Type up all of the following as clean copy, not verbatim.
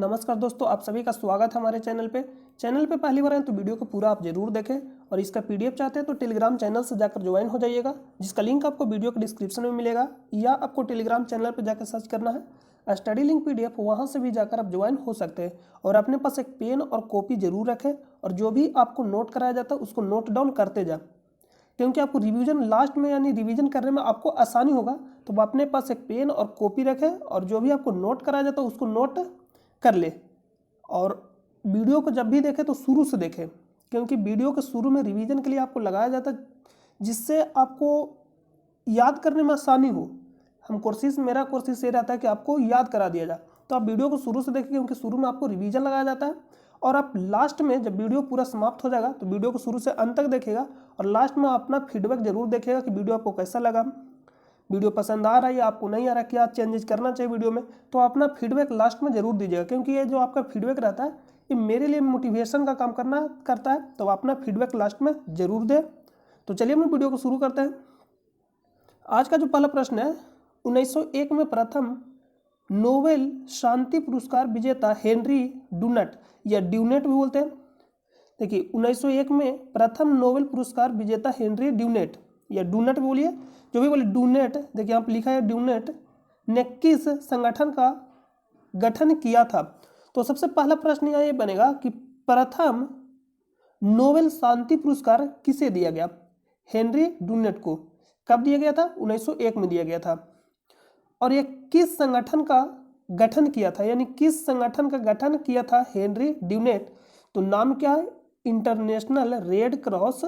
नमस्कार दोस्तों, आप सभी का स्वागत है हमारे चैनल पे पहली बार हैं तो वीडियो को पूरा आप जरूर देखें और इसका पीडीएफ चाहते हैं तो टेलीग्राम चैनल से जाकर ज्वाइन हो जाइएगा, जिसका लिंक आपको वीडियो के डिस्क्रिप्शन में मिलेगा या आपको टेलीग्राम चैनल पर जाकर सर्च करना है स्टडी लिंक पीडीएफ, वहाँ से भी जाकर आप ज्वाइन हो सकते हैं। और अपने पास एक पेन और कॉपी जरूर रखें और जो भी आपको नोट कराया जाता है उसको नोट डाउन करते जाए, क्योंकि आपको रिवीजन लास्ट में यानी रिवीजन करने में आपको आसानी होगा। तो वो अपने पास एक पेन और कॉपी रखें और जो भी आपको नोट कराया जाता है उसको नोट कर ले। और वीडियो को जब भी देखें तो शुरू से देखें, क्योंकि वीडियो के शुरू में रिवीजन के लिए आपको लगाया जाता है जिससे आपको याद करने में आसानी हो। मेरा कोशिश ये रहता है कि आपको याद करा दिया जाए, तो आप वीडियो को शुरू से देखें क्योंकि शुरू में आपको रिवीजन लगाया जाता है और आप लास्ट में जब वीडियो पूरा समाप्त हो जाएगा तो वीडियो को शुरू से अंत तक देखेगा और लास्ट में अपना फीडबैक जरूर देखेगा कि वीडियो आपको कैसा लगा, वीडियो पसंद आ रहा है या आपको नहीं आ रहा, क्या चेंजेस करना चाहिए वीडियो में। तो अपना फीडबैक लास्ट में जरूर दीजिएगा, क्योंकि ये जो आपका फीडबैक रहता है ये मेरे लिए मोटिवेशन का काम करता है। तो अपना फीडबैक लास्ट में जरूर दें। तो चलिए हम वीडियो को शुरू करते हैं। आज का जो पहला प्रश्न है, 1901 में प्रथम नोबेल शांति पुरस्कार विजेता हेनरी डुनट या ड्यूनेट भी बोलते हैं। देखिए 1901 में प्रथम नोबेल पुरस्कार विजेता हेनरी ड्यूनेट या डुनट बोलिए, जो भी बोले डुनेट, देखिए यहाँ पर लिखा है डुनेट ने किस संगठन का गठन किया था। तो सबसे पहला प्रश्न यहाँ ये बनेगा कि प्रथम नोबेल शांति पुरस्कार किसे दिया गया? हेनरी डुनेट को। कब दिया गया था? 1901 में दिया गया था। और ये किस संगठन का गठन किया था, यानी किस संगठन का गठन किया था हेनरी ड्यूनेट? तो नाम क्या है? इंटरनेशनल रेड क्रॉस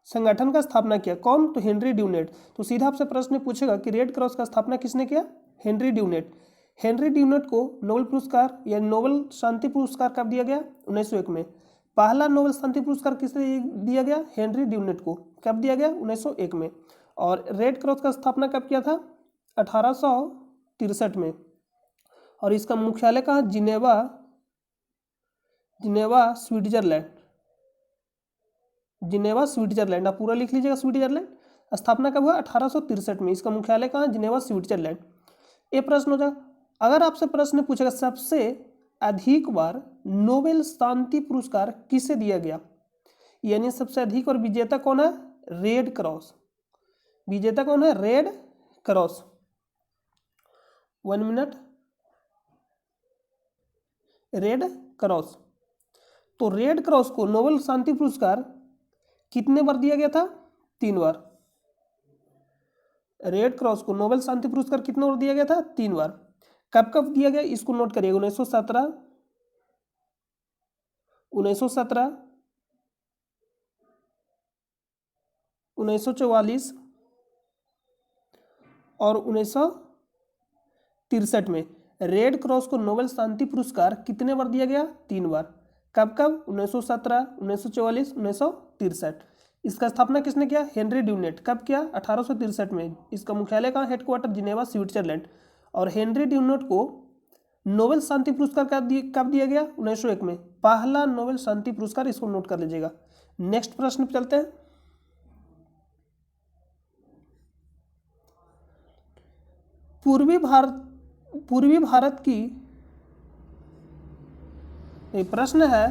संगठन का स्थापना किया। कौन? तो हेनरी ड्यूनेट। तो सीधा आपसे प्रश्न पूछेगा कि रेड क्रॉस का स्थापना किसने किया? Henry Dunant. हेनरी ड्यूनेट को नोबेल पुरस्कार या नोबेल शांति पुरस्कार कब दिया गया? 1901 में। पहला नोबेल शांति पुरस्कार किसे दिया गया? हेनरी ड्यूनेट को। कब दिया गया? 1901 में। और रेड क्रॉस का स्थापना कब किया था? 1863 में। और इसका मुख्यालय कहाँ? Geneva Switzerland. आप पूरा लिख लीजिएगा, स्विट्जरलैंड। स्थापना कब हुआ? 1863 में। इसका मुख्यालय कहाँ? Geneva, Switzerland. ये प्रश्न हो जाएगा। अगर आपसे प्रश्न पूछेगा सबसे अधिक बार नोबेल शांति पुरस्कार किसे दिया गया, यानी सबसे अधिक और विजेता कौन है? Red cross. विजेता कौन है? Red cross. 1 minute. Red cross. तो रेड क्रॉस को नोबेल शांति पुरस्कार कितने बार दिया गया था? 3 बार। रेड क्रॉस को नोबेल शांति पुरस्कार कितने बार दिया गया था? 3 बार। कब कब दिया गया इसको नोट करिएगा। 1917, 1944 और 1963 में। रेड क्रॉस को नोबेल शांति पुरस्कार कितने बार दिया गया? 3 बार। कब कब? 1917, 1944, 1963। इसका स्थापना किसने किया? Henry Dunant. कब किया? 1863 में। इसका मुख्यालय कहाँ? Headquarter Geneva, Switzerland. और हेनरी ड्यूनेट को नोबेल शांति पुरस्कार कब दिया गया? 1901 में। पहला नोबेल शांति पुरस्कार, इसको नोट कर लीजिएगा। नेक्स्ट प्रश्न पे चलते हैं। पूर्वी भारत की एक प्रश्न है,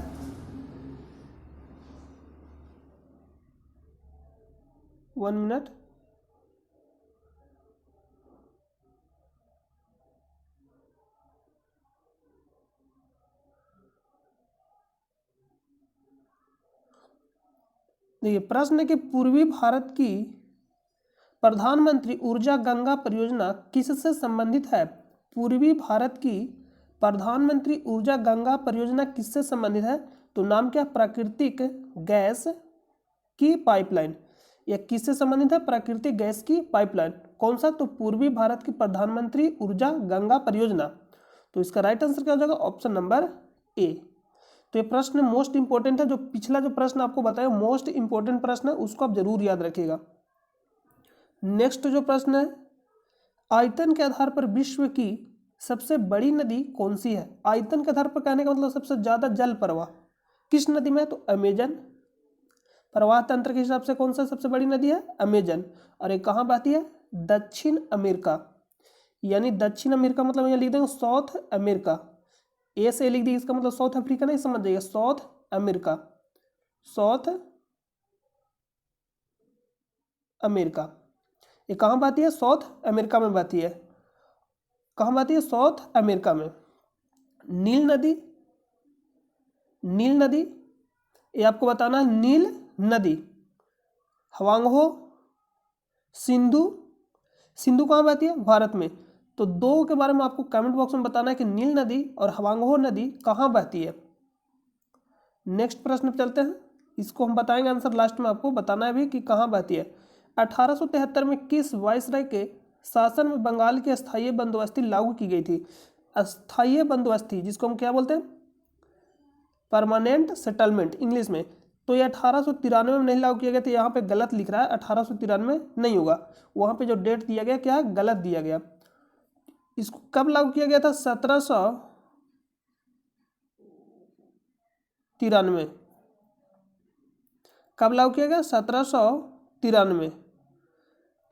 वन मिनट। देखिए प्रश्न है कि पूर्वी भारत की प्रधानमंत्री ऊर्जा गंगा परियोजना किससे संबंधित है? पूर्वी भारत की प्रधानमंत्री ऊर्जा गंगा परियोजना किससे संबंधित है? तो नाम क्या? प्राकृतिक गैस की पाइपलाइन। यह किससे संबंधित है? प्राकृतिक गैस की पाइपलाइन। कौन सा? तो पूर्वी भारत की प्रधानमंत्री ऊर्जा गंगा परियोजना। तो इसका राइट आंसर क्या हो जाएगा? Option number A. तो ये प्रश्न मोस्ट इंपोर्टेंट है। जो पिछला जो प्रश्न आपको बताया मोस्ट इंपोर्टेंट प्रश्न है, उसको आप जरूर याद रखिएगा। नेक्स्ट जो प्रश्न है, आयतन के आधार पर विश्व की सबसे बड़ी नदी कौन सी है? आयतन के आधार पर कहने का मतलब सबसे ज्यादा जल प्रवाह किस नदी में है? तो अमेजन। प्रवाह तंत्र के हिसाब से कौन सा सबसे बड़ी नदी है? अमेजन। और ये कहाँ बहती है? दक्षिण अमेरिका। यानी दक्षिण अमेरिका मतलब यहाँ लिख देंगे साउथ अमेरिका। ए से लिख दी, इसका मतलब साउथ अफ्रीका नहीं, समझ जाइए साउथ अमेरिका, साउथ अमेरिका। ये कहाँ बहती है? साउथ अमेरिका में बहती है। कहाँ बहती है? साउथ अमेरिका में। नील नदी, नील नदी ये आपको बताना है, नील नदी। हवांगहो, सिंधु, सिंधु कहाँ बहती है? भारत में। तो दो के बारे में आपको कमेंट बॉक्स में बताना है कि नील नदी और हवांगहो नदी कहाँ बहती है। नेक्स्ट प्रश्न पे चलते हैं, इसको हम बताएंगे आंसर लास्ट में, आपको बताना है भी कि कहाँ बहती है। 1873 में किस वायसराय के शासन में बंगाल की अस्थायी बंदोबस्ती लागू की गई थी? अस्थायी बंदोबस्ती जिसको हम क्या बोलते हैं? परमानेंट सेटलमेंट इंग्लिश में। तो ये 1893 में नहीं लागू किया गया था, यहाँ पे गलत लिख रहा है, 1893 नहीं होगा, वहाँ पे जो डेट दिया गया क्या है? गलत दिया गया। इसको कब लागू किया गया था? 1793। कब लागू किया गया? 1793।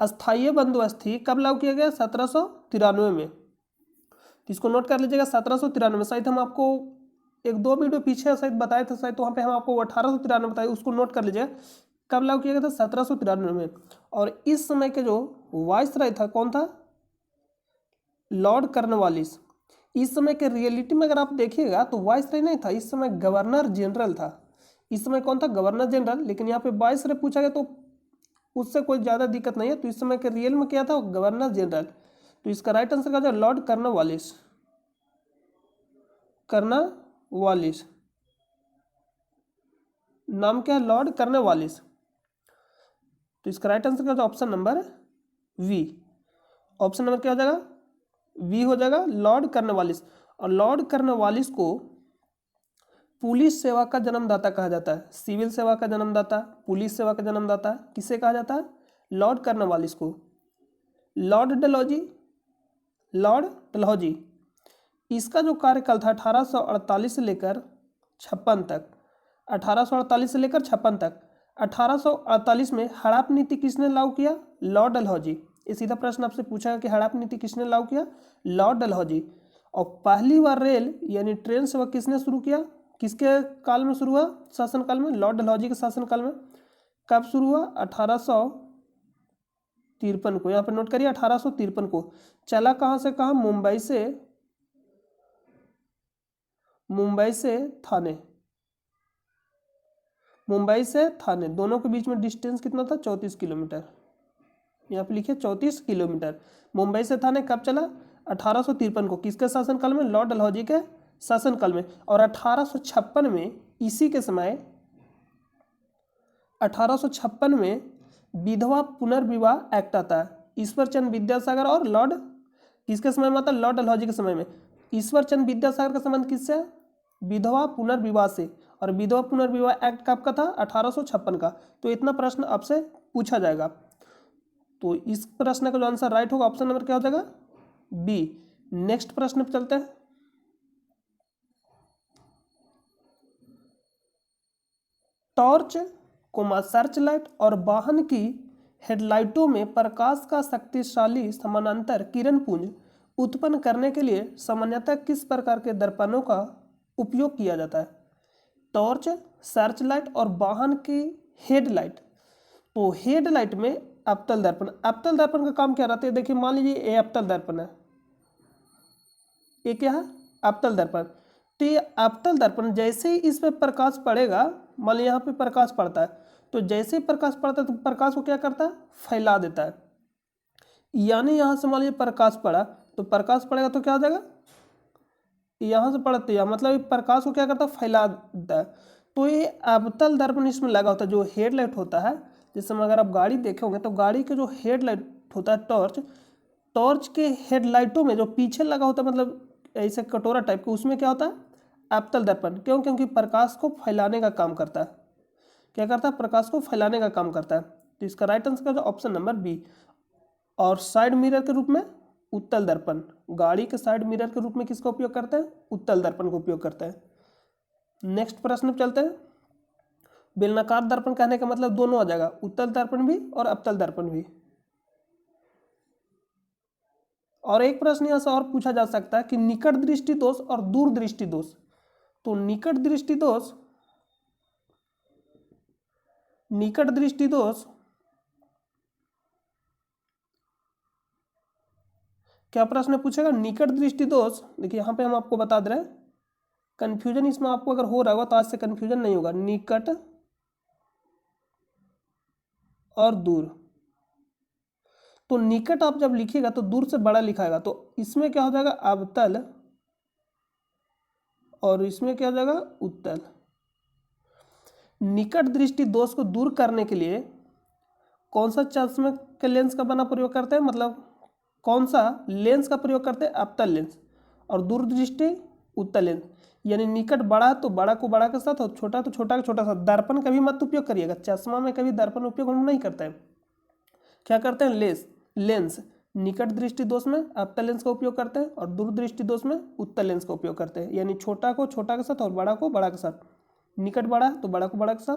अस्थायी बंदोबस्ती कब लागू किया गया? 1793 में। तो इसको नोट कर लीजिएगा, 1793। शायद हम आपको एक दो वीडियो पीछे शायद बताए थे, शायद तो वहाँ पे हम आपको 1893 बताए, उसको नोट कर लीजिए कब लागू किया गया था? 1793 में। और इस समय के जो वायसराय था कौन था? Lord Cornwallis. इस समय के रियलिटी में अगर आप देखिएगा तो वायसराय नहीं था, इस समय गवर्नर जनरल था। इस समय कौन था? Governor general. लेकिन यहाँ पे वायसराय पूछा गया तो उससे कोई ज़्यादा दिक्कत नहीं है। तो इस समय के रियल में क्या था? Governor general. तो इसका राइट आंसर क्या हो? Lord Cornwallis, Cornwallis. नाम क्या है? Lord Cornwallis. तो इसका राइट आंसर क्या हो? Option number V. Option number क्या हो जाएगा? वी हो जाएगा, लॉर्ड कॉर्नवालिस। और लॉर्ड कॉर्नवालिस को पुलिस सेवा का जन्मदाता कहा जाता है। सिविल सेवा का जन्मदाता, पुलिस सेवा का जन्मदाता किसे कहा जाता है? लॉर्ड कॉर्नवालिस को। लॉर्ड डलहौजी, लॉर्ड डलहौजी, इसका जो कार्यकाल था 1848 से लेकर 56 तक, 1848 से लेकर 56 तक। 1848 में हड़प नीति किसने लागू किया? लॉर्ड डलहौजी। ये सीधा प्रश्न आपसे पूछा कि हड़प नीति किसने लागू किया? लॉर्ड डलहौजी। और पहली बार रेल यानी ट्रेन सेवा किसने शुरू किया? किसके काल में शुरू हुआ? शासनकाल में, लॉर्ड डलहौजी के शासनकाल में। कब शुरू हुआ? 1853 को। यहाँ पर नोट करिए 1853 को। चला कहाँ से कहाँ? मुंबई से, मुंबई से थाने, मुंबई से थाने दोनों के बीच में डिस्टेंस कितना था? 34 किलोमीटर। यहाँ पे लिखिए 34 किलोमीटर। मुंबई से थाने कब चला? 1853 को। किसके शासनकाल में? लॉर्ड डलहौजी के शासनकाल में। और 1856 में, इसी के समय 1856 में विधवा पुनर्विवाह एक्ट आता है। ईश्वर चंद्र विद्यासागर और लॉर्ड किसके समय में आता है? लॉर्ड डलहौजी के समय में। ईश्वर चंद्र विद्यासागर का संबंध किससे? विधवा पुनर्विवाह से। और विधवा पुनर्विवाह एक्ट कब का था? 1856 का। तो इतना प्रश्न आपसे पूछा जाएगा। तो इस प्रश्न का जो आंसर राइट होगा ऑप्शन नंबर क्या हो जाएगा? बी। नेक्स्ट प्रश्न पे चलते हैं। टॉर्च, सर्च लाइट और वाहन की हेडलाइटों में प्रकाश का शक्तिशाली समानांतर किरण पुंज उत्पन्न करने के लिए सामान्यतः किस प्रकार के दर्पणों का उपयोग किया जाता है? टॉर्च, सर्च लाइट और वाहन की हेडलाइट। तो हेडलाइट में अवतल दर्पण। अवतल दर्पण का काम क्या रहता है? देखिए मान लीजिए ये अवतल दर्पण है, ये क्या है? अवतल दर्पण। तो ये अवतल दर्पण जैसे ही इस पर प्रकाश पड़ेगा, मान लीजिए यहाँ पे प्रकाश पड़ता है, तो जैसे ही प्रकाश पड़ता है तो प्रकाश को क्या करता है? फैला देता है। यानी यहाँ से मान लीजिए प्रकाश पड़ा, तो प्रकाश पड़ेगा तो क्या हो जाएगा? यहाँ से पड़ते हैं मतलब प्रकाश को क्या करता है? फैला देता है। तो ये अवतल दर्पण इसमें लगा होता है। जो हेडलाइट होता है, जिस समय अगर आप गाड़ी देखे होंगे तो गाड़ी के जो हेडलाइट होता है टॉर्च, टॉर्च के हेडलाइटों में जो पीछे लगा होता है मतलब ऐसे कटोरा टाइप का, उसमें क्या होता है? अवतल दर्पण। क्यों? क्योंकि प्रकाश को फैलाने का काम करता है। क्या करता है? प्रकाश को फैलाने का काम करता है। तो इसका राइट आंसर का ऑप्शन नंबर बी। और साइड मिरर के रूप में उत्तल दर्पण। गाड़ी के साइड मिरर के रूप में किसका उपयोग करते हैं? उत्तल दर्पण का उपयोग करते हैं। नेक्स्ट प्रश्न पे चलते हैं। बेलनाकार दर्पण कहने का मतलब दोनों आ जाएगा, उत्तल दर्पण भी और अवतल दर्पण भी। और एक प्रश्न यहाँ से और पूछा जा सकता है कि निकट दृष्टि दोष और दूर दृष्टि दोष। तो निकट दृष्टि दोष क्या प्रश्न पूछेगा? निकट दृष्टि दोष। देखिए यहाँ पे हम आपको बता दे रहे हैं, कंफ्यूजन इसमें आपको अगर हो रहा होगा तो आज से कंफ्यूजन नहीं होगा। निकट और दूर, तो निकट आप जब लिखिएगा तो दूर से बड़ा लिखाएगा, तो इसमें क्या हो जाएगा? अवतल, और इसमें क्या हो जाएगा? उत्तल। निकट दृष्टि दोष को दूर करने के लिए कौन सा चश्मे के लेंस का बना प्रयोग करते हैं, मतलब कौन सा लेंस का प्रयोग करते हैं? अवतल लेंस। और दूर दृष्टि उत्तल लेंस। यानी निकट बड़ा तो बड़ा को बड़ा के साथ, और छोटा तो छोटा के छोटा के साथ। दर्पण कभी मत उपयोग करिएगा, चश्मा में कभी दर्पण उपयोग हम नहीं करते हैं। क्या करते हैं? लेंस। निकट दृष्टि दोष में अवतल लेंस का उपयोग करते हैं, और दूर दृष्टि दोष में उत्तल लेंस का उपयोग करते हैं। यानी छोटा को छोटा के साथ और बड़ा को बड़ा के साथ। निकट बड़ा है तो बड़ा को बड़ा के साथ,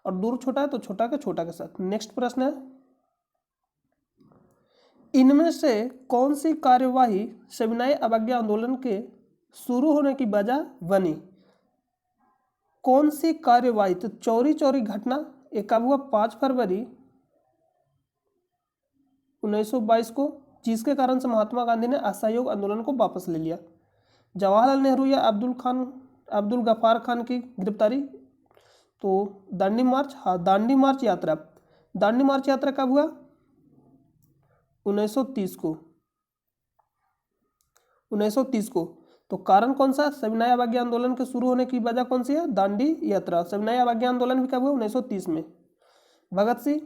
और दूर छोटा है तो छोटा के छोटा के साथ। नेक्स्ट प्रश्न है, इनमें से कौन सी कार्यवाही सविनय अवज्ञा आंदोलन के शुरू होने की वजह बनी? कौन सी कार्यवाही? तो चौरी चौरी घटना एक हुआ 5 फरवरी 1922 को, जिसके कारण से महात्मा गांधी ने असहयोग आंदोलन को वापस ले लिया। जवाहरलाल नेहरू या अब्दुल गफ्फार खान की गिरफ्तारी। तो दांडी मार्च, हाँ दांडी मार्च यात्रा। दांडी मार्च यात्रा कब हुआ? 1930 को। 1930 को। तो कारण कौन सा? सविनय अवज्ञा आंदोलन के शुरू होने की वजह कौन सी है? दांडी यात्रा। सविनय अवज्ञा आंदोलन भी कब हुआ? 1930 में। भगत सिंह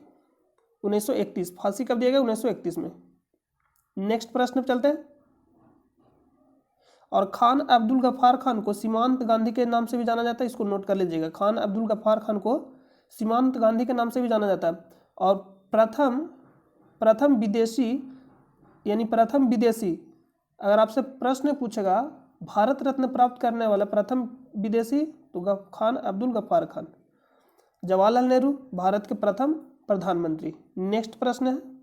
1931। फांसी कब दिया गया? 1931 में। नेक्स्ट प्रश्न पे चलते हैं। और खान अब्दुल गफ्फार खान को सीमांत गांधी के नाम से भी जाना जाता है, इसको नोट कर लीजिएगा। खान अब्दुल गफ्फार खान को सीमांत गांधी के नाम से भी जाना जाता है। और प्रथम विदेशी, यानी प्रथम विदेशी, अगर आपसे प्रश्न पूछेगा भारत रत्न प्राप्त करने वाला प्रथम विदेशी, तो खान अब्दुल गफ्फार खान। जवाहरलाल नेहरू भारत के प्रथम प्रधानमंत्री। नेक्स्ट प्रश्न है,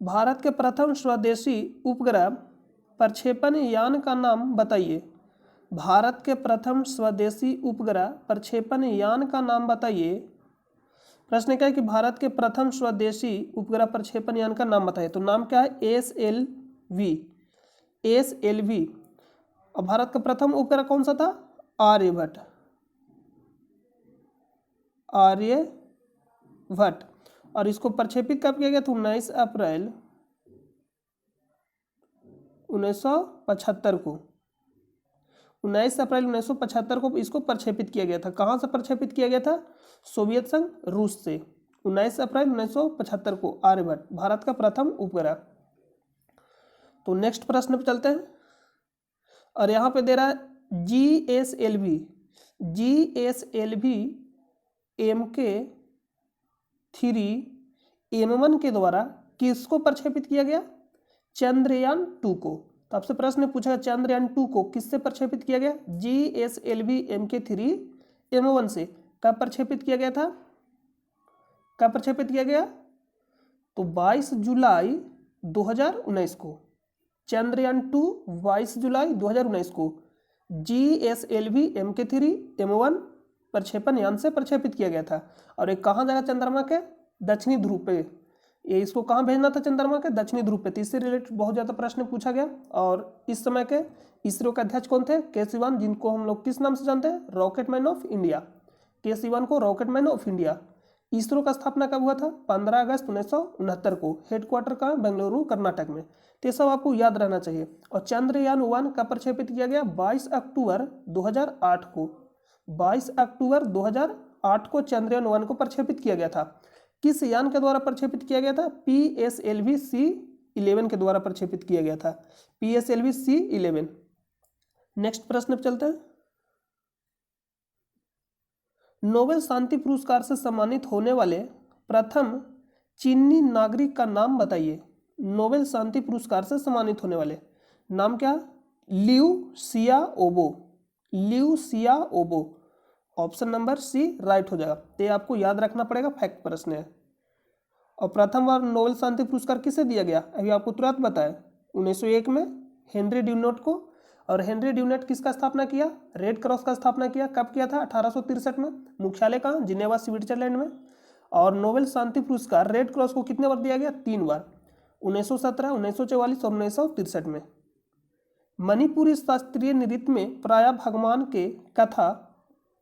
भारत के प्रथम स्वदेशी उपग्रह प्रक्षेपण यान का नाम बताइए। भारत के प्रथम स्वदेशी उपग्रह प्रक्षेपण यान का नाम बताइए। प्रश्न क्या है कि भारत के प्रथम स्वदेशी उपग्रह प्रक्षेपण यान का नाम बताइए। तो नाम क्या है? एसएलवी। और भारत का प्रथम उपग्रह कौन सा था? आर्यभट्ट। और इसको प्रक्षेपित कब किया गया था? 19 अप्रैल 1975 को। 19 अप्रैल 1975 को इसको प्रक्षेपित किया गया था। कहाँ से प्रक्षेपित किया गया था? सोवियत संघ, रूस से। 19 अप्रैल 1975 को आर्यभट्ट, भारत का प्रथम उपग्रह। तो नेक्स्ट प्रश्न पे चलते हैं। और यहाँ पे दे रहा है GSLV MK3M1 के द्वारा किसको प्रक्षेपित किया गया? चंद्रयान 2 को। तो आपसे प्रश्न पूछा चंद्रयान 2 को किससे प्रक्षेपित किया गया? GSLV MK3M1 से। कब प्रक्षेपित किया गया था? कब प्रक्षेपित किया गया? तो 22 जुलाई 2019 को। चंद्रयान 2 22 जुलाई 2019 को GSLV MK3M1 प्रक्षेपण यान से प्रक्षेपित किया गया था। और ये कहाँ जाएगा? चंद्रमा के दक्षिणी ध्रुव पे। ये इसको कहाँ भेजना था? चंद्रमा के दक्षिणी ध्रुव पे। तो इससे रिलेटेड बहुत ज़्यादा प्रश्न पूछा गया। और इस समय के इसरो के अध्यक्ष कौन थे? के सिवान, जिनको हम लोग किस नाम से जानते हैं? Rocket man of India. के सिवान को रॉकेटमैन ऑफ इंडिया। इसरो का स्थापना कब हुआ था? 15 अगस्त 1969 को। हेडक्वार्टर का बेंगलुरु, कर्नाटक में। तो ये सब आपको याद रहना चाहिए। और चंद्रयान 1 का प्रक्षेपित किया गया 22 अक्टूबर 2008 को। 22 अक्टूबर 2008 को चंद्रयान 1 को प्रक्षेपित किया गया था। किस यान के द्वारा प्रक्षेपित किया गया था? PSLV C11 के द्वारा प्रक्षेपित किया गया था। PSLV C11। नेक्स्ट प्रश्न पे चलते हैं। नोबेल शांति पुरस्कार से सम्मानित होने वाले प्रथम चीनी नागरिक का नाम बताइए। नोबेल शांति पुरस्कार से सम्मानित होने वाले नाम क्या? Liu Xiaobo. Option number C right हो जाएगा। ये आपको याद रखना पड़ेगा, फैक्ट प्रश्न है। और प्रथम बार नोबेल शांति पुरस्कार किसे दिया गया, अभी आपको तुरंत बताया, 1901 में हेनरी ड्यूनेट को। और हेनरी ड्यूनेट किसका स्थापना किया, रेड क्रॉस का स्थापना किया। कब किया था, 1863 में। मुख्यालय कहाँ, जिनेवा स्विट्जरलैंड में। और नोबेल शांति पुरस्कार रेड क्रॉस को कितने बार दिया गया, 3 बार, 1917, 1944 और 1963 में। मणिपुरी शास्त्रीय नृत्य में प्रायः भगवान के कथा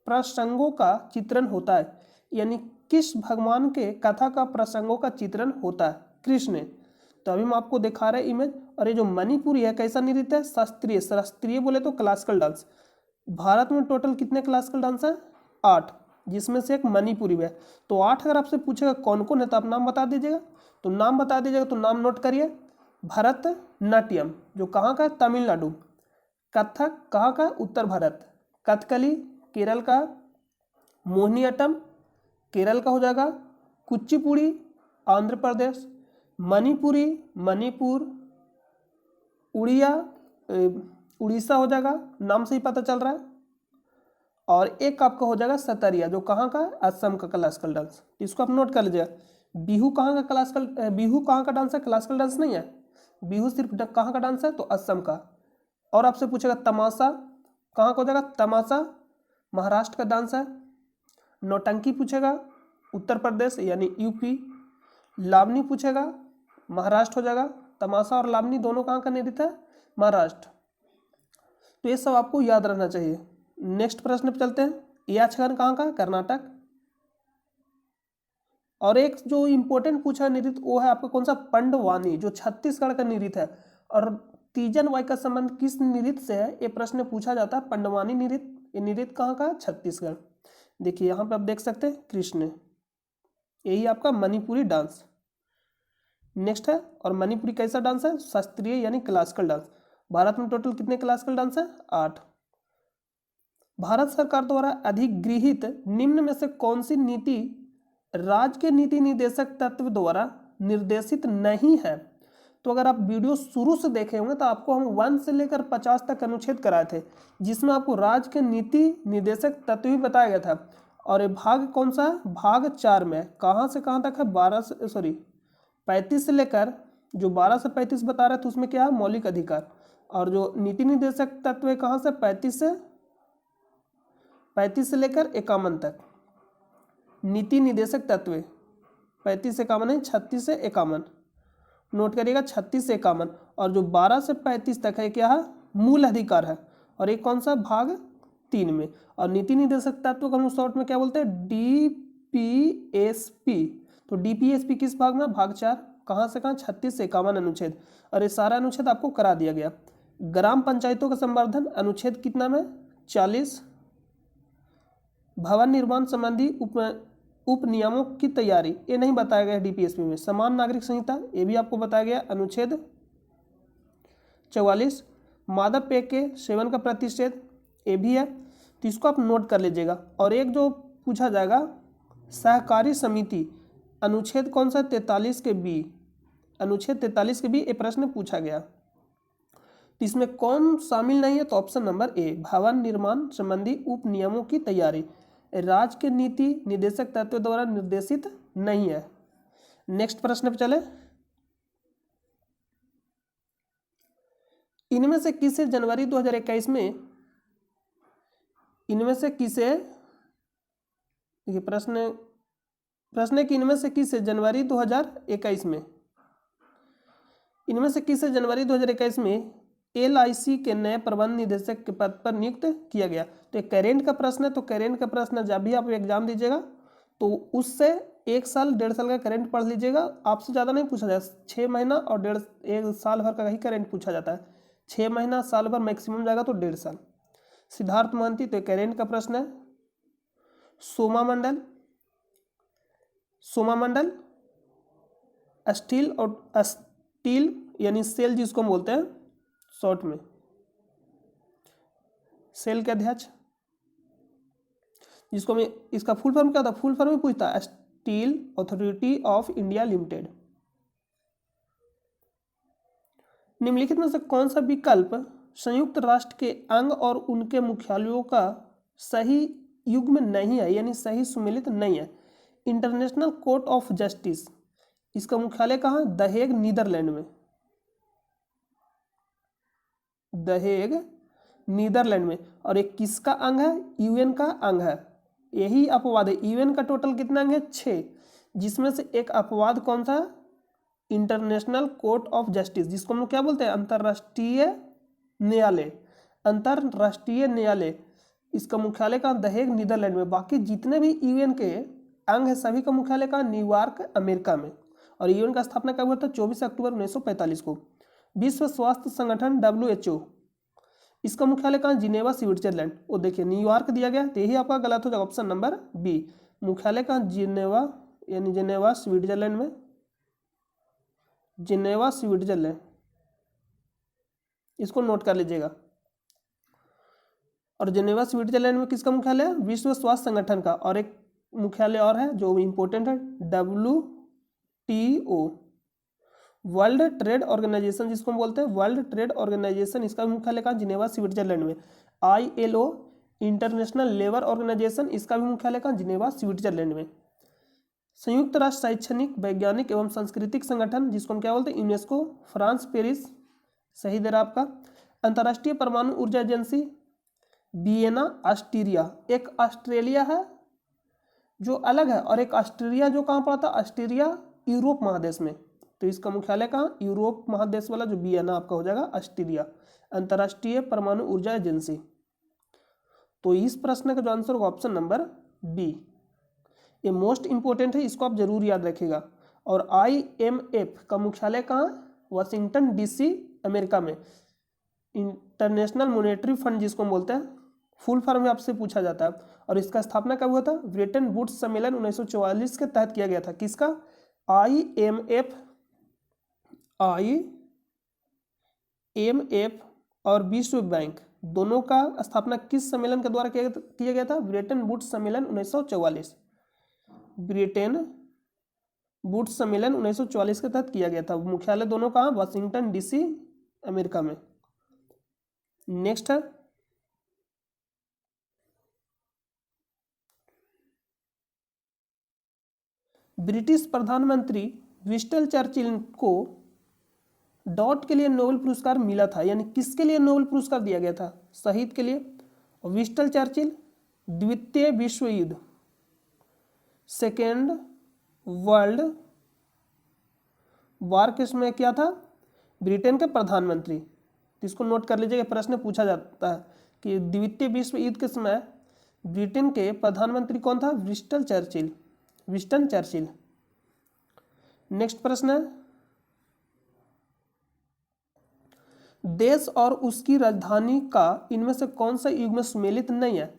प्रसंगों का चित्रण होता है, यानी किस भगवान के कथा का प्रसंगों का चित्रण होता है, कृष्ण। तो अभी मैं आपको दिखा रहा है इमेज। और ये जो मणिपुरी है कैसा नृत्य है, शास्त्रीय। शास्त्रीय बोले तो क्लासिकल डांस। भारत में टोटल कितने क्लासिकल डांस है, 8, जिसमें से एक मणिपुरी है। तो 8 अगर आपसे पूछेगा कौन कौन है तो आप नाम बता दीजिएगा। तो नाम बता दीजिएगा, तो नाम नोट करिए। भरतनाट्यम जो कहाँ का है, तमिलनाडु। कथक कहाँ का, उत्तर भारत। कथकली केरल का। मोहिनीअट्टम केरल का हो जाएगा। कुचिपुड़ी आंध्र प्रदेश। मणिपुरी मणिपुर। उड़ीसा हो जाएगा, नाम से ही पता चल रहा है। और एक आपका हो जाएगा सतरिया जो कहाँ का, असम का क्लासिकल डांस। इसको आप नोट कर लीजिएगा। बिहू कहाँ का क्लासिकल, बिहू कहाँ का डांस है, क्लासिकल डांस नहीं है। बिहू सिर्फ कहाँ का डांस है, तो असम का। और आपसे पूछेगा तमाशा कहाँ का हो जाएगा, तमाशा महाराष्ट्र का डांस है। नौटंकी पूछेगा, उत्तर प्रदेश यानी यूपी। लावनी पूछेगा, महाराष्ट्र हो जाएगा। तमाशा और लावनी दोनों कहाँ का नृत्य है, महाराष्ट्र। तो ये सब आपको याद रहना चाहिए। नेक्स्ट प्रश्न पे चलते हैं। यक्षगान कहाँ का, कर्नाटक। और एक जो इंपॉर्टेंट पूछा नृत्य वो है आपका कौन सा, पंडवानी जो छत्तीसगढ़ का नृत्य है। और तीजन वाई का संबंध किस नृत्य से है, ये प्रश्न पूछा जाता है। पंडवानी नृत्य, ये नृत्य कहाँ का, छत्तीसगढ़। देखिए यहाँ पे आप देख सकते हैं कृष्ण, यही आपका मणिपुरी डांस। नेक्स्ट है, और मणिपुरी कैसा डांस है, शास्त्रीय यानी क्लासिकल डांस। भारत में टोटल कितने क्लासिकल डांस है, 8। भारत सरकार द्वारा अधिगृहित निम्न में से कौन सी नीति राज्य के नीति निर्देशक तत्व द्वारा निर्देशित नहीं है। तो अगर आप वीडियो शुरू से देखे होंगे तो आपको हम 1 से लेकर 50 तक अनुच्छेद कराए थे, जिसमें आपको राज्य के नीति निर्देशक तत्व भी बताया गया था। और ये भाग कौन सा है, भाग 4 में। कहाँ से कहाँ तक है, 35 से लेकर जो 12 से 35 बता रहे थे उसमें क्या है, मौलिक अधिकार। और जो नीति निर्देशक तत्व है कहाँ से, 35 से लेकर 51 तक। नीति निर्देशक तत्व 35 से 51 है, 36 से 51 नोट करिएगा, 36 से 51। और जो 12 से 35 तक है क्या है, मूल अधिकार है। और एक कौन सा, भाग 3 में। और नीति निर्देशक तत्व को हम शॉर्ट में क्या बोलते हैं, डीपीएसपी। तो डीपीएसपी किस भाग में, भाग 4। कहाँ से कहाँ, 36 से 51 अनुच्छेद। और ये सारा अनुच्छेद आपको करा दिया गया। ग्राम पंचायतों का संवर्धन अनुच्छेद कितना में, 40। भवन निर्माण संबंधी उप नियमों की तैयारी, ये नहीं बताया गया डीपीएसपी में। समान नागरिक संहिता, ये भी आपको बताया गया, अनुच्छेद 44। मादक पेय के सेवन का प्रतिषेध, ये भी है, तो इसको आप नोट कर लीजिएगा। और एक जो पूछा जाएगा सहकारी समिति, अनुच्छेद कौन सा, 43 के बी। अनुच्छेद 43 के बी ये प्रश्न पूछा गया। तो इसमें कौन शामिल नहीं है, तो ऑप्शन नंबर ए, भवन निर्माण संबंधी उप नियमों की तैयारी राज्य के नीति निर्देशक तत्व द्वारा निर्देशित नहीं है। नेक्स्ट प्रश्न पे चले। इनमें से किसे जनवरी 2021 में, इनमें से किसे, देखिए प्रश्न है कि इनमें से किसे जनवरी 2021 में, इनमें से किसे जनवरी 2021 में LIC के नए प्रबंध निदेशक के पद पर नियुक्त किया गया। तो ये करेंट का प्रश्न है। तो करेंट का प्रश्न जब भी आप एग्जाम दीजिएगा तो उससे 1 साल 1.5 साल का करेंट पढ़ लीजिएगा। आपसे ज़्यादा नहीं पूछा जाएगा, 6 महीना और 1 साल भर का ही करेंट पूछा जाता है। 6 महीना साल भर मैक्सिमम जाएगा तो 1.5 साल। सिद्धार्थ महंती, तो करेंट का प्रश्न है। सोमा मंडल स्टील यानी सेल जिसको हम बोलते हैं शॉर्ट में, सेल के अध्यक्ष, जिसको मैं, इसका फुल फॉर्म क्या था, फुल फॉर्म में पूछता, steel authority of India limited. निम्नलिखित में से कौन सा विकल्प संयुक्त राष्ट्र के अंग और उनके मुख्यालयों का सही युग्म नहीं है, यानी सही सुमेलित नहीं है। इंटरनेशनल कोर्ट ऑफ जस्टिस, इसका मुख्यालय कहाँ? द हेग, नीदरलैंड में। द हेग, नीदरलैंड में। और एक किसका अंग है? यूएन का अंग है। यही अपवाद है। यूएन का टोटल कितना अंग है? 6, जिसमें से एक अपवाद कौन सा? इंटरनेशनल कोर्ट ऑफ जस्टिस, जिसको हम लोग क्या बोलते हैं? अंतर्राष्ट्रीय न्यायालय। अंतर्राष्ट्रीय न्यायालय, इसका मुख्यालय कहाँ? द हेग, नीदरलैंड में। बाकी जितने भी यूएन के अंग है सभी का मुख्यालय कहाँ? न्यूयॉर्क, अमेरिका में। और यूएन का स्थापना कब हुआ था? 24 अक्टूबर 1945 को। विश्व स्वास्थ्य संगठन WHO, इसका मुख्यालय कहाँ? Geneva, Switzerland. वो देखिए न्यूयॉर्क दिया गया, तो यही आपका गलत हो जाएगा, ऑप्शन नंबर बी। मुख्यालय कहाँ? जिनेवा, यानी जिनेवा, स्विट्जरलैंड में। जिनेवा, स्विट्जरलैंड, इसको नोट कर लीजिएगा। और जिनेवा, स्विट्जरलैंड में किसका मुख्यालय है? विश्व स्वास्थ्य संगठन का। और एक मुख्यालय और है जो इंपॉर्टेंट है, WTO, वर्ल्ड ट्रेड ऑर्गेनाइजेशन, जिसको हम बोलते हैं वर्ल्ड ट्रेड ऑर्गेनाइजेशन, इसका मुख्यालय कहाँ? जिनेवा, स्विट्जरलैंड में। ILO, इंटरनेशनल लेबर ऑर्गेनाइजेशन, इसका भी मुख्यालय कहाँ? जिनेवा, स्विट्जरलैंड में। संयुक्त राष्ट्र शैक्षणिक, वैज्ञानिक एवं सांस्कृतिक संगठन, जिसको हम क्या बोलते हैं? यूनेस्को, फ्रांस, पेरिस, सही दे रहा आपका। अंतर्राष्ट्रीय परमाणु ऊर्जा एजेंसी, वियना, ऑस्ट्रिया। एक ऑस्ट्रेलिया है जो अलग है, और एक ऑस्ट्रिया जो कहाँ पड़ा था? ऑस्ट्रिया यूरोप महादेश में। तो इसका मुख्यालय कहाँ? यूरोप महादेश वाला जो वियना आपका हो जाएगा ऑस्ट्रिया। अंतर्राष्ट्रीय परमाणु ऊर्जा एजेंसी। तो इस प्रश्न का जो आंसर होगा ऑप्शन नंबर बी। ये मोस्ट इंपोर्टेंट है, इसको आप जरूर याद रखिएगा। और IMF का मुख्यालय कहाँ? वाशिंगटन DC, अमेरिका में। इंटरनेशनल मॉनेटरी फंड, जिसको हम बोलते हैं, फुल फॉर्म में आपसे पूछा जाता है। और इसका स्थापना कब हुआ था? ब्रिटेन वुड्स सम्मेलन 1944 के तहत किया गया था। किसका? IMF और विश्व बैंक दोनों का स्थापना किस सम्मेलन के द्वारा किया गया था? ब्रिटेन वुड्स सम्मेलन 1944। ब्रिटेन वुड्स सम्मेलन 1944 के तहत किया गया था। मुख्यालय दोनों का वाशिंगटन DC, अमेरिका में। नेक्स्ट है ब्रिटिश प्रधानमंत्री विंस्टन चर्चिल को डॉट के लिए नोबेल पुरस्कार मिला था, यानी किसके लिए नोबेल पुरस्कार दिया गया था? शहीद के लिए। विंस्टन चर्चिल द्वितीय विश्व युद्ध, सेकेंड वर्ल्ड वार के समय क्या था? ब्रिटेन के प्रधानमंत्री। इसको नोट कर लीजिएगा, प्रश्न पूछा जाता है कि द्वितीय विश्व युद्ध के समय ब्रिटेन के प्रधानमंत्री कौन था? Winston Churchill. Winston Churchill. Next प्रश्न है, देश और उसकी राजधानी का इनमें से कौन सा युग्म सुमेलित नहीं है?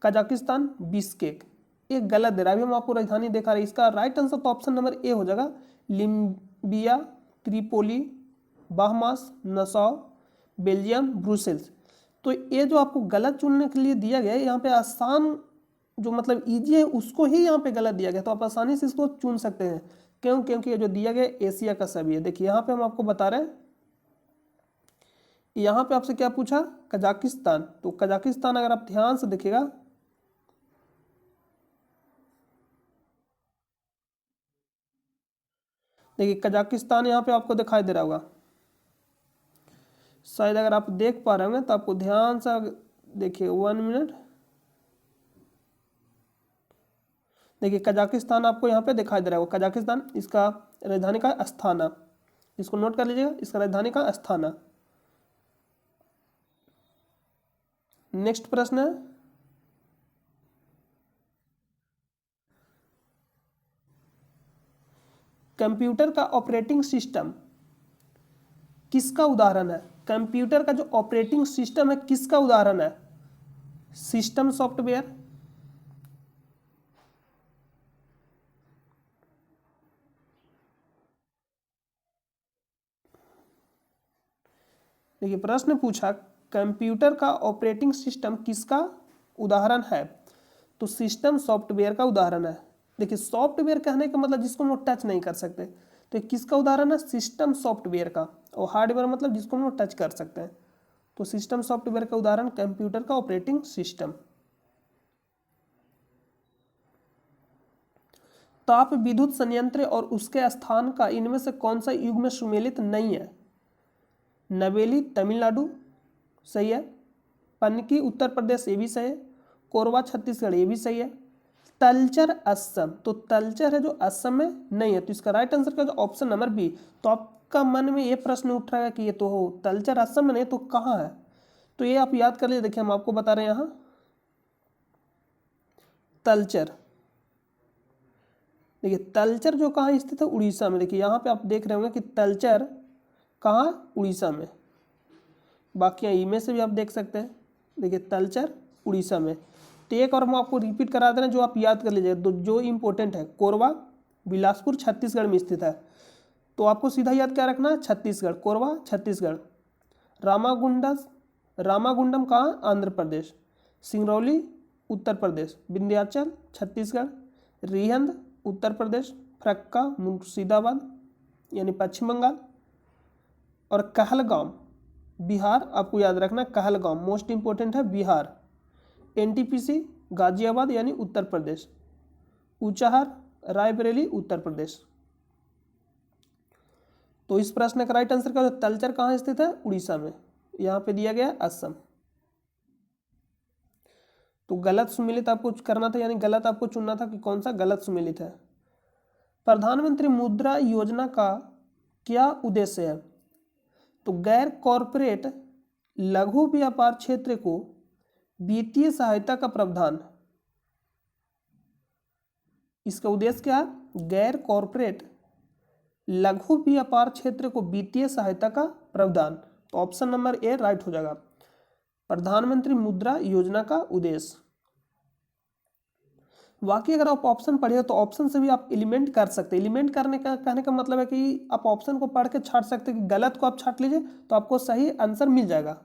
Kazakhstan, Bishkek. एक गलत दे रहा है, अभी हम आपको राजधानी देखा रहे। इसका राइट आंसर तो ऑप्शन नंबर ए हो जाएगा, लिम्बिया, त्रिपोली, बाहमास, नसाओ, बेल्जियम, ब्रुसेल्स। तो ये जो आपको गलत चुनने के लिए दिया गया है, यहाँ पे आसान जो मतलब इजी है उसको ही यहाँ पे गलत दिया गया, तो आप आसानी से इसको चुन सकते हैं। क्यों? क्योंकि ये जो दिया गया एशिया का सभी है। देखिए यहाँ पे हम आपको बता रहे हैं, यहाँ पे आपसे क्या पूछा? कजाकिस्तान। तो कजाकिस्तान अगर आप ध्यान से देखिएगा, देखिए कजाकिस्तान यहाँ पे आपको दिखाई दे रहा होगा, शायद अगर आप देख पा रहे होंगे तो आपको ध्यान से देखिए, 1 मिनट। देखिए कजाकिस्तान आपको यहाँ पे दिखाई दे रहा होगा। कजाकिस्तान, इसका राजधानी का अस्थाना, इसको नोट कर लीजिएगा, इसका राजधानी का अस्थाना। नेक्स्ट प्रश्न है, कंप्यूटर का ऑपरेटिंग सिस्टम किसका उदाहरण है? कंप्यूटर का जो ऑपरेटिंग सिस्टम है किसका उदाहरण है? सिस्टम सॉफ्टवेयर, देखिए प्रश्न पूछा कंप्यूटर का ऑपरेटिंग सिस्टम किसका उदाहरण है? तो सिस्टम सॉफ्टवेयर का उदाहरण है। देखिए सॉफ्टवेयर कहने का मतलब जिसको हम लोग टच नहीं कर सकते, तो ये किसका उदाहरण है? सिस्टम सॉफ्टवेयर का। और हार्डवेयर मतलब जिसको हम लोग टच कर सकते हैं। तो सिस्टम सॉफ्टवेयर का उदाहरण कंप्यूटर का ऑपरेटिंग सिस्टम। ताप विद्युत संयंत्र और उसके स्थान का इनमें से कौन सा युग में सुमेलित नहीं है? नवेली तमिलनाडु सही है, पनकी उत्तर प्रदेश ये भी सही है, कोरबा छत्तीसगढ़ ये भी सही है, तलचर असम, तो तलचर है जो असम में नहीं है, तो इसका राइट आंसर क्या होगा? Option number B. तो आपका मन में ये प्रश्न उठ रहा है कि ये तो हो तलचर असम में नहीं तो कहाँ है? तो ये आप याद कर लीजिए। देखिए हम आपको बता रहे हैं यहाँ तलचर, देखिए तलचर जो कहाँ स्थित है? उड़ीसा में। देखिए यहाँ पे आप देख रहे होंगे कि तलचर कहाँ? उड़ीसा में। बाकी यहाँ इमेज से भी आप देख सकते हैं, देखिए तलचर उड़ीसा में। तो एक और हम आपको रिपीट करा दे रहे हैं जो आप याद कर लीजिएगा, जो इंपॉर्टेंट है। कोरबा बिलासपुर छत्तीसगढ़ में स्थित है, तो आपको सीधा याद क्या रखना है? छत्तीसगढ़, कोरबा छत्तीसगढ़। रामागुंडम कहाँ? आंध्र प्रदेश। सिंगरौली उत्तर प्रदेश। विंध्याचल छत्तीसगढ़। रिहंद उत्तर प्रदेश। फरक्का मुर्शिदाबाद यानी पश्चिम बंगाल। और कहलगांव बिहार, आपको याद रखना कहलगांव मोस्ट इंपॉर्टेंट है, बिहार। एनटीपीसी गाजियाबाद यानी उत्तर प्रदेश। ऊंचाहार रायबरेली उत्तर प्रदेश। तो इस प्रश्न का राइट आंसर क्या होगा? तलचर कहाँ स्थित है? उड़ीसा में। यहाँ पे दिया गया असम। तो गलत सुमेलित आपको करना था, यानी गलत आपको चुनना था कि कौन सा गलत सुमेलित है। प्रधानमंत्री मुद्रा योजना का क्या उद्देश्य है? तो गैर कॉरपोरेट लघु व्यापार क्षेत्र को वित्तीय सहायता का प्रावधान, इसका उद्देश्य क्या है? गैर कॉरपोरेट लघु व्यापार क्षेत्र को वित्तीय सहायता का प्रावधान। तो ऑप्शन नंबर ए राइट हो जाएगा, प्रधानमंत्री मुद्रा योजना का उद्देश्य। वाकई अगर आप ऑप्शन पढ़े तो ऑप्शन से भी आप एलिमेंट कर सकते हैं। एलिमेंट करने का कहने का मतलब है कि आप ऑप्शन को पढ़ के छांट सकते हैं, कि गलत को आप छांट लीजिए तो आपको सही आंसर मिल जाएगा।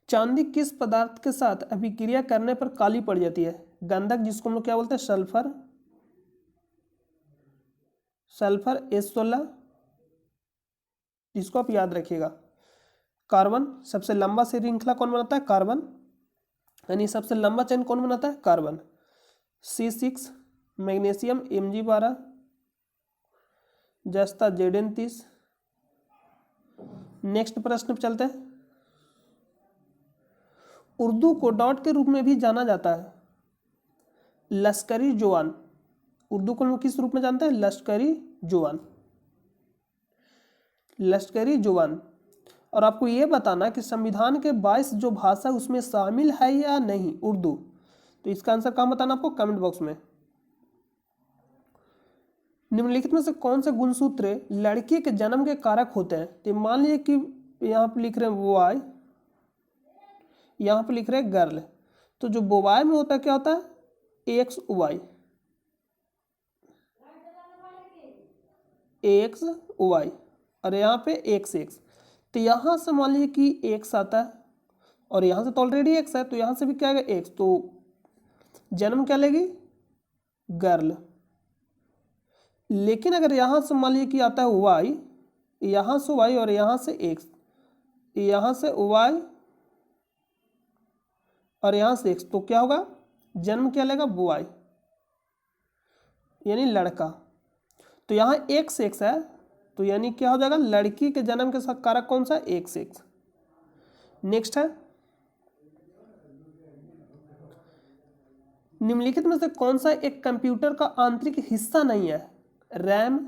चांदी किस पदार्थ के साथ अभिक्रिया करने पर काली पड़ जाती है? गंधक, जिसको हम लोग क्या बोलते हैं? सल्फर, सल्फर S16, इसको आप याद रखिएगा। कार्बन, सबसे लंबा श्रृंखला कौन बनाता है? कार्बन, यानी सबसे लंबा चेन कौन बनाता है? कार्बन। C6, मैग्नीशियम Mg12, जस्ता Zn30। नेक्स्ट प्रश्न पे चलते हैं। उर्दू को डॉट के रूप में भी जाना जाता है, लश्करी जवान। उर्दू को हम किस रूप में जानते हैं? लश्करी जवान, लश्करी जवान। और आपको ये बताना कि संविधान के 22 जो भाषा उसमें शामिल है या नहीं उर्दू। तो इसका आंसर कहाँ बताना आपको? कमेंट बॉक्स में। निम्नलिखित में से कौन से गुणसूत्र लड़की के जन्म के कारक होते हैं? तो मान लीजिए कि यहाँ पे लिख रहे हैं बॉय, यहाँ पे लिख रहे हैं गर्ल, तो जो बोवाई में होता है क्या होता है? XY, XY, और यहाँ पे XX। तो यहाँ से मान लीजिए कि X आता है और यहाँ से तो ऑलरेडी X है, तो यहाँ से भी क्या आएगा? X। तो जन्म क्या लेगी? गर्ल। लेकिन अगर यहाँ से मान लीजिए कि आता है Y, यहाँ से Y और यहाँ से X, यहाँ से Y और यहाँ से X, तो क्या होगा? जन्म क्या लेगा? बॉय, यानी लड़का। तो यहाँ XX है, तो यानी क्या हो जाएगा? लड़की के जन्म के साथ कारक कौन सा? XX। नेक्स्ट है, निम्नलिखित में से कौन सा एक कंप्यूटर का आंतरिक हिस्सा नहीं है? रैम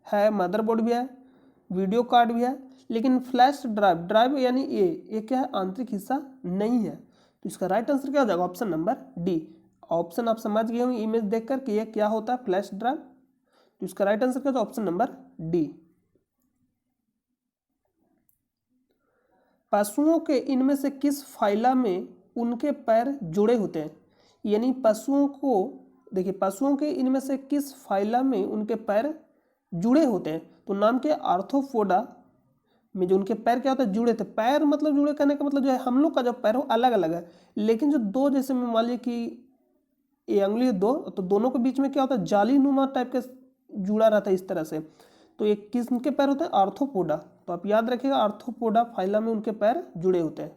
है, मदरबोर्ड भी है, वीडियो कार्ड भी है, लेकिन फ्लैश ड्राइव यानी ये क्या है? आंतरिक हिस्सा नहीं है। तो इसका राइट आंसर क्या हो जाएगा? Option number D. ऑप्शन आप समझ गए होंगे इमेज देखकर कि ये क्या होता है? Flash drive. तो इसका राइट आंसर क्या होगा? Option number D. पशुओं के इनमें से किस फाइला में उनके पैर जुड़े होते हैं? यानी पशुओं को, देखिए पशुओं के इनमें से किस फाइला में उनके पैर जुड़े होते हैं? तो नाम के आर्थ्रोपोडा में जो उनके पैर क्या होता है? जुड़े थे। पैर मतलब जुड़े करने का मतलब जो है हम लोग का जो पैर हो अलग अलग है, लेकिन जो दो, जैसे में मान लीजिए कि ये अंगुली दो, तो दोनों के बीच में क्या होता है? जाली नुमा टाइप के जुड़ा रहता है इस तरह से। तो ये किसके पैर होते हैं? आर्थ्रोपोडा। तो आप याद रखिएगा आर्थ्रोपोडा फाइला में उनके पैर जुड़े होते हैं।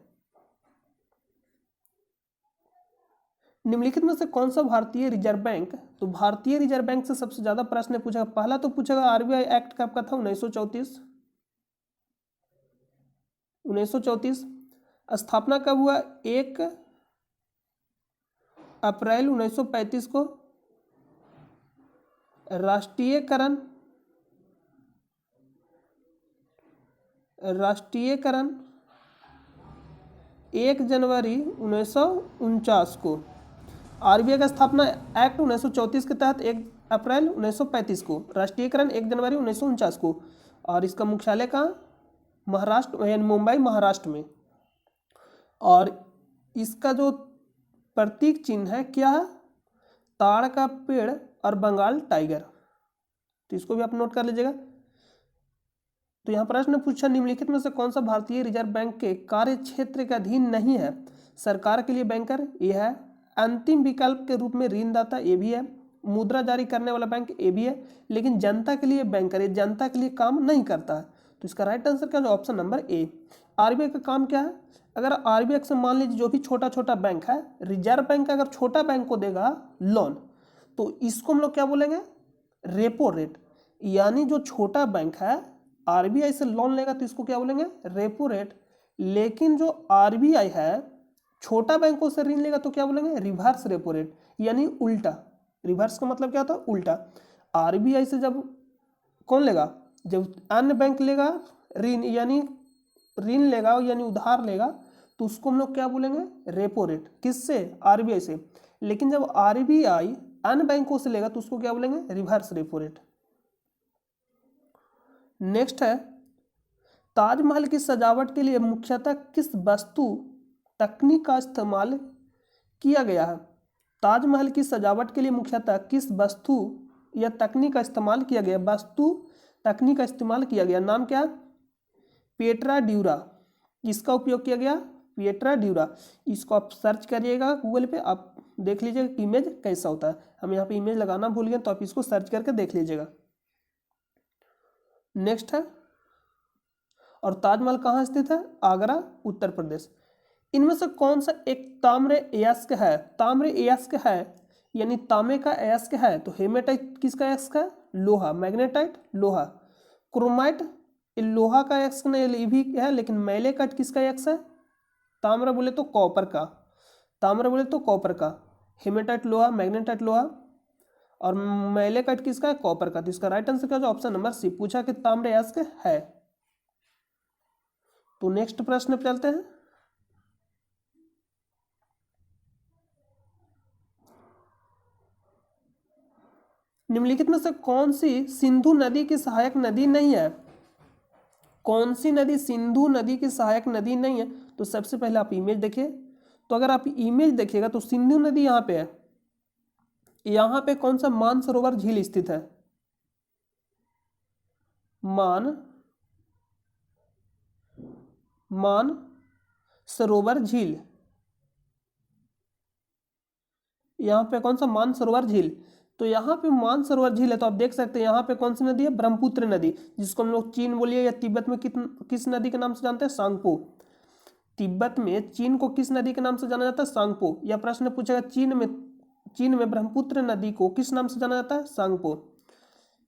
निम्नलिखित में से कौन सा भारतीय रिजर्व बैंक, तो भारतीय रिजर्व बैंक से सबसे ज्यादा प्रश्न पूछेगा। पहला तो पूछेगा आरबीआई एक्ट कब का था, 1934। 1934। स्थापना कब हुआ, 1 अप्रैल 1935 को। राष्ट्रीयकरण 1 जनवरी 1949 को। आरबीआई का स्थापना एक्ट 1934 के तहत 1 अप्रैल 1935 को। राष्ट्रीयकरण 1 जनवरी 1949 को। और इसका मुख्यालय कहाँ, महाराष्ट्र यानी मुंबई महाराष्ट्र में। और इसका जो प्रतीक चिन्ह है क्या है, ताड़ का पेड़ और बंगाल टाइगर। तो इसको भी आप नोट कर लीजिएगा। तो यहाँ प्रश्न पूछा निम्नलिखित में से कौन सा भारतीय रिजर्व बैंक के कार्य क्षेत्र के अधीन नहीं है। सरकार के लिए बैंकर, यह है। अंतिम विकल्प के रूप में ऋणदाता, ये भी है। मुद्रा जारी करने वाला बैंक, ये भी है। लेकिन जनता के लिए बैंकर, ये जनता के लिए काम नहीं करता है। तो इसका राइट आंसर क्या है, ऑप्शन नंबर ए। आरबीआई का काम क्या है, अगर आरबीआई से मान लीजिए जो भी छोटा छोटा बैंक है, रिजर्व बैंक अगर छोटा बैंक को देगा लोन, तो इसको हम लोग क्या बोलेंगे, रेपो रेट। यानी जो छोटा बैंक है आरबीआई से लोन लेगा तो इसको क्या बोलेंगे, रेपो रेट। लेकिन जो आरबीआई है छोटा बैंकों से ऋण लेगा तो क्या बोलेंगे, रिवर्स रेपो रेट, यानी उल्टा। रिवर्स का मतलब क्या होता है, उल्टा। आरबीआई से जब कौन लेगा, जब अन्य बैंक लेगा ऋण, यानी ऋण लेगा यानी उधार लेगा, तो उसको हम लोग क्या बोलेंगे, रेपो रेट। किससे, आरबीआई से। लेकिन जब आरबीआई अन्य बैंकों से लेगा तो उसको क्या बोलेंगे, रिवर्स रेपो रेट। नेक्स्ट है, ताजमहल की सजावट के लिए मुख्यतः किस वस्तु तकनीक का इस्तेमाल किया गया है। ताजमहल की सजावट के लिए मुख्यतः किस वस्तु या तकनीक का इस्तेमाल किया गया, वस्तु तकनीक का इस्तेमाल किया गया। नाम क्या, पेट्रा ड्यूरा। किसका उपयोग किया गया, पेट्रा ड्यूरा। इसको आप सर्च करिएगा गूगल पे, आप देख लीजिएगा कि इमेज कैसा होता है। हम यहाँ पे इमेज लगाना भूल गए तो आप इसको सर्च करके देख लीजिएगा। नेक्स्ट है, और ताजमहल कहाँ स्थित है, आगरा उत्तर प्रदेश। इनमें से कौन सा एक ताम्र अयस्क है, ताम्र अयस्क है यानी तांबे का अयस्क है। तो हेमेटाइट किसका अयस्क है, लोहा, मैग्नेटाइट लोहा। क्रोमाइट लोहा का अयस्क नहीं भी है, लेकिन मैलेकाइट किसका अयस्क है, ताम्र बोले तो कॉपर का, ताम्र बोले तो कॉपर का। हेमेटाइट लोहा, मैग्नेटाइट लोहा, और मैलेकाइट किसका है, कॉपर का। तो इसका राइट आंसर क्या है, ऑप्शन नंबर सी। पूछा कि ताम्र अयस्क है। तो नेक्स्ट प्रश्न पे चलते हैं। निम्नलिखित में से कौन सी सिंधु नदी की सहायक नदी नहीं है। कौन सी नदी सिंधु नदी की सहायक नदी नहीं है। तो सबसे पहले आप इमेज देखिए। तो अगर आप इमेज देखिएगा तो सिंधु नदी यहाँ पे है। यहाँ पे कौन सा मानसरोवर झील स्थित है, मानसरोवर झील। यहाँ पे कौन सा, मानसरोवर झील। तो यहाँ पे मानसरोवर झील है, तो आप देख सकते हैं यहाँ पे कौन सी नदी है, ब्रह्मपुत्र नदी, जिसको हम लोग चीन बोलिए या तिब्बत में किस नदी के नाम से जानते हैं, सांगपो। तिब्बत में चीन को किस नदी के नाम से जाना जाता है, सांगपो। यह प्रश्न पूछेगा चीन में ब्रह्मपुत्र नदी को किस नाम से जाना जाता है, सांगपो।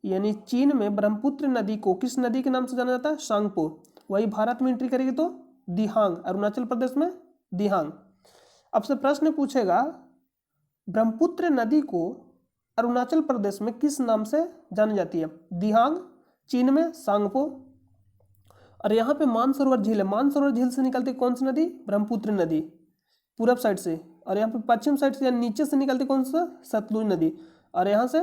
यानी चीन में ब्रह्मपुत्र नदी को किस नदी के नाम से जाना जाता है, सांगपो। वही भारत में एंट्री करेगी तो दिहांग, अरुणाचल प्रदेश में दिहांग। अब से प्रश्न पूछेगा ब्रह्मपुत्र नदी को अरुणाचल प्रदेश में किस नाम से जानी जाती है, दिहांग, चीन में सांगपो। और यहाँ पे मानसरोवर झील है, मानसरोवर झील से निकलती कौन सी नदी, ब्रह्मपुत्र नदी पूरब साइड से। और यहाँ पे पश्चिम साइड से या नीचे से निकलती कौन सा, सतलुज नदी। और यहाँ से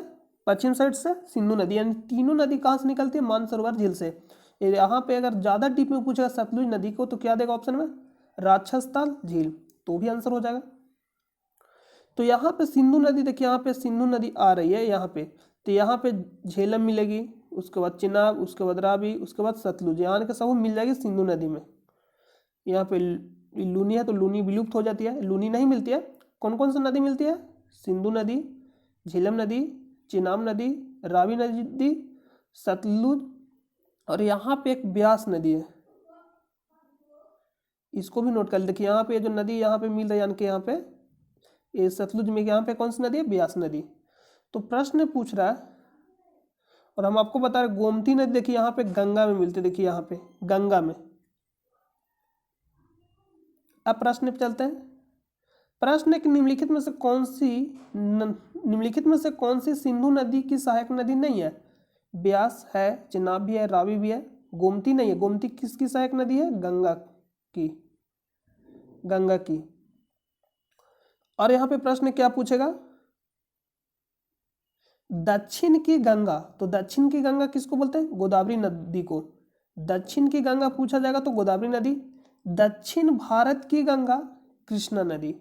पश्चिम साइड से सिंधु नदी। यानी तीनों नदी कहाँ से निकलती है, मानसरोवर झील से। यहाँ पे अगर ज्यादा डीप में पूछेगा सतलुज नदी को तो क्या देगा ऑप्शन में, राक्षसताल झील, तो भी आंसर हो जाएगा। तो यहाँ पे सिंधु नदी देखिए, यहाँ पे सिंधु नदी आ रही है यहाँ पे, तो यहाँ पे झेलम मिलेगी, उसके बाद चिनाब, उसके बाद रावी, उसके बाद सतलुज, यहाँ के सब मिल जाएगी सिंधु नदी में। यहाँ पे लूनी है तो लूनी विलुप्त हो जाती है, लूनी नहीं मिलती है। कौन कौन सी नदी मिलती है, सिंधु नदी, झेलम नदी, चिनाब नदी, रावी नदी, सतलुज, और यहाँ पे एक ब्यास नदी है, इसको भी नोट कर देखिए। यहाँ पे जो नदी यहाँ पे मिल रही है, यानी कि यहाँ पे ये सतलुज में यहाँ पे कौन सी नदी है, ब्यास नदी। तो प्रश्न पूछ रहा है और हम आपको बता रहे गोमती नदी देखिए यहाँ पे गंगा में मिलती है, देखिए यहाँ पे गंगा में। अब प्रश्न पे चलते हैं। प्रश्न है कि निम्नलिखित में से कौन सी सिंधु नदी की सहायक नदी नहीं है। ब्यास है, चिनाब भी है, रावी भी है, गोमती नहीं है। गोमती किसकी सहायक नदी है, गंगा की, गंगा की। और यहाँ पे प्रश्न क्या पूछेगा, दक्षिण की गंगा। तो दक्षिण की गंगा किसको बोलते हैं, गोदावरी नदी को। दक्षिण की गंगा पूछा जाएगा तो गोदावरी नदी। दक्षिण भारत की गंगा कृष्णा नदी।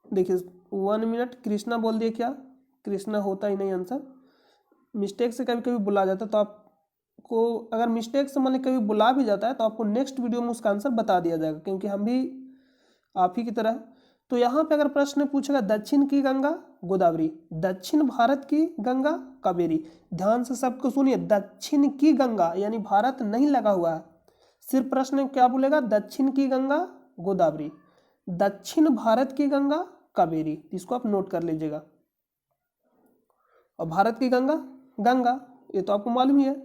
देखिए 1 मिनट, कृष्णा बोल दिए क्या, कृष्णा होता ही नहीं आंसर, मिस्टेक से कभी कभी बुला जाता है। तो आपको अगर मिस्टेक से मान कभी बुला भी जाता है तो आपको नेक्स्ट वीडियो में उसका आंसर बता दिया जाएगा, क्योंकि हम भी आप ही की तरह है। तो यहाँ पे अगर प्रश्न पूछेगा दक्षिण की गंगा गोदावरी, दक्षिण भारत की गंगा कावेरी। ध्यान से सबको सुनिए, दक्षिण की गंगा यानी भारत नहीं लगा हुआ है, सिर्फ प्रश्न क्या बोलेगा, दक्षिण की गंगा गोदावरी, दक्षिण भारत की गंगा कावेरी। इसको आप नोट कर लीजिएगा। और भारत की गंगा गंगा, ये तो आपको मालूम ही है।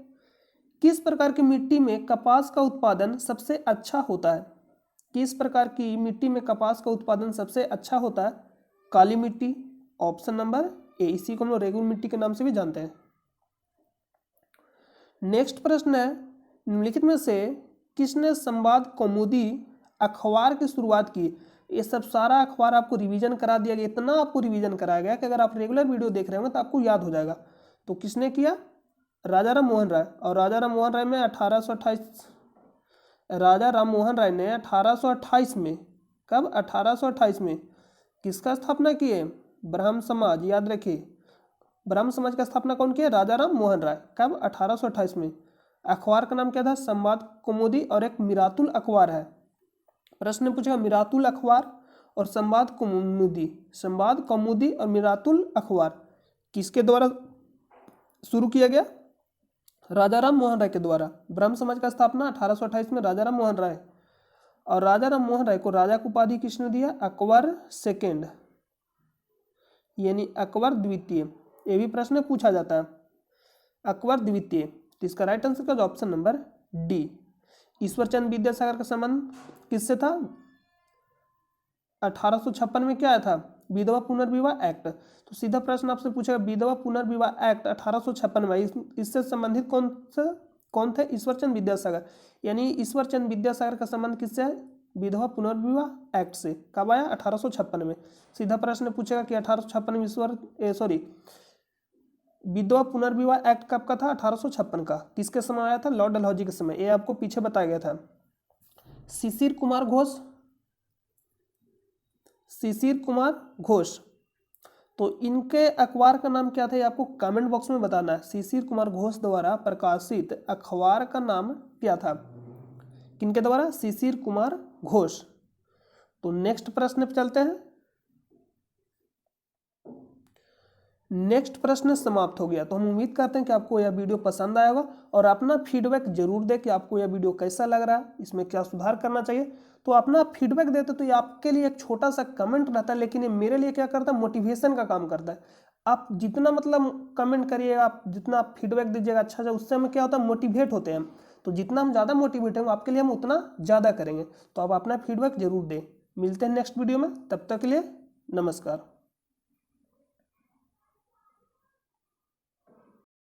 किस प्रकार की मिट्टी में कपास का उत्पादन सबसे अच्छा होता है। किस प्रकार की मिट्टी में कपास का उत्पादन सबसे अच्छा होता है, काली मिट्टी, ऑप्शन नंबर ए। इसी को हम लोग रेगुलर मिट्टी के नाम से भी जानते हैं। नेक्स्ट प्रश्न है, निम्नलिखित में से किसने संवाद कौमुदी अखबार की शुरुआत की। ये सब सारा अखबार आपको रिवीजन करा दिया गया, इतना आपको रिवीजन कराया गया कि अगर आप रेगुलर वीडियो देख रहे होंगे तो आपको याद हो जाएगा। तो किसने किया, राजा राम मोहन राय। और राजा राम मोहन राय में 1828, राजा राम मोहन राय ने 1828 में, कब, 1828 में किसका स्थापना किए, ब्राह्म समाज। याद रखिए, ब्राह्म समाज का स्थापना कौन किया, राजा राम मोहन राय। कब, 1828 में। अखबार का नाम क्या था, संवाद कौमुदी, और एक मिरातुल अखबार है। प्रश्न पूछा मिरातुल अखबार और संवाद कौमुदी, संवाद कौमुदी और मिरातुल अखबार किसके द्वारा शुरू किया गया, राजा राम मोहन राय के द्वारा। ब्रह्म समाज का स्थापना 1828 में राजा राम मोहन राय। और राजा राम मोहन राय को राजा की उपाधि किसने दिया, अकबर सेकेंड, यानी अकबर द्वितीय। ये भी प्रश्न पूछा जाता है, अकबर द्वितीय। तो इसका राइट आंसर का option number D. Ishwarchand Vidyasagar का संबंध किससे था, 1856 में क्या आया था, विधवा पुनर्विवाह एक्ट। तो सीधा प्रश्न आपसे पूछेगा विधवा पुनर्विवाह एक्ट 1856 में, इससे संबंधित कौन थे, ईश्वरचंद विद्यासागर। यानी ईश्वरचंद विद्यासागर का संबंध किससे है, विधवा पुनर्विवाह एक्ट से। कब आया, 1856 में। सीधा प्रश्न पूछेगा कि 1856 में विधवा पुनर्विवाह एक्ट कब का था, 1856 का। किसके समय आया था, लॉर्ड डलहौजी के समय। ये आपको पीछे बताया गया था। शिशिर कुमार घोष, शिशिर कुमार घोष, तो इनके अखबार का नाम क्या था, ये आपको कमेंट बॉक्स में बताना है। शिशिर कुमार घोष द्वारा प्रकाशित अखबार का नाम क्या था, किनके द्वारा, शिशिर कुमार घोष। तो नेक्स्ट प्रश्न पे चलते हैं। नेक्स्ट प्रश्न समाप्त हो गया। तो हम उम्मीद करते हैं कि आपको यह वीडियो पसंद आया होगा और अपना फीडबैक जरूर दें कि आपको यह वीडियो कैसा लग रहा है, इसमें क्या सुधार करना चाहिए। तो अपना फीडबैक देते तो ये आपके लिए एक छोटा सा कमेंट रहता है, लेकिन ये मेरे लिए क्या करता है, मोटिवेशन का काम करता है। आप जितना मतलब कमेंट करिएगा, आप जितना आप फीडबैक दीजिएगा अच्छा, उससे हमें क्या होता है, मोटिवेट होते हैं। तो जितना हम ज़्यादा मोटिवेट होंगे आपके लिए हम उतना ज़्यादा करेंगे। तो आप अपना फीडबैक जरूर दें। मिलते हैं नेक्स्ट वीडियो में, तब तक के लिए नमस्कार।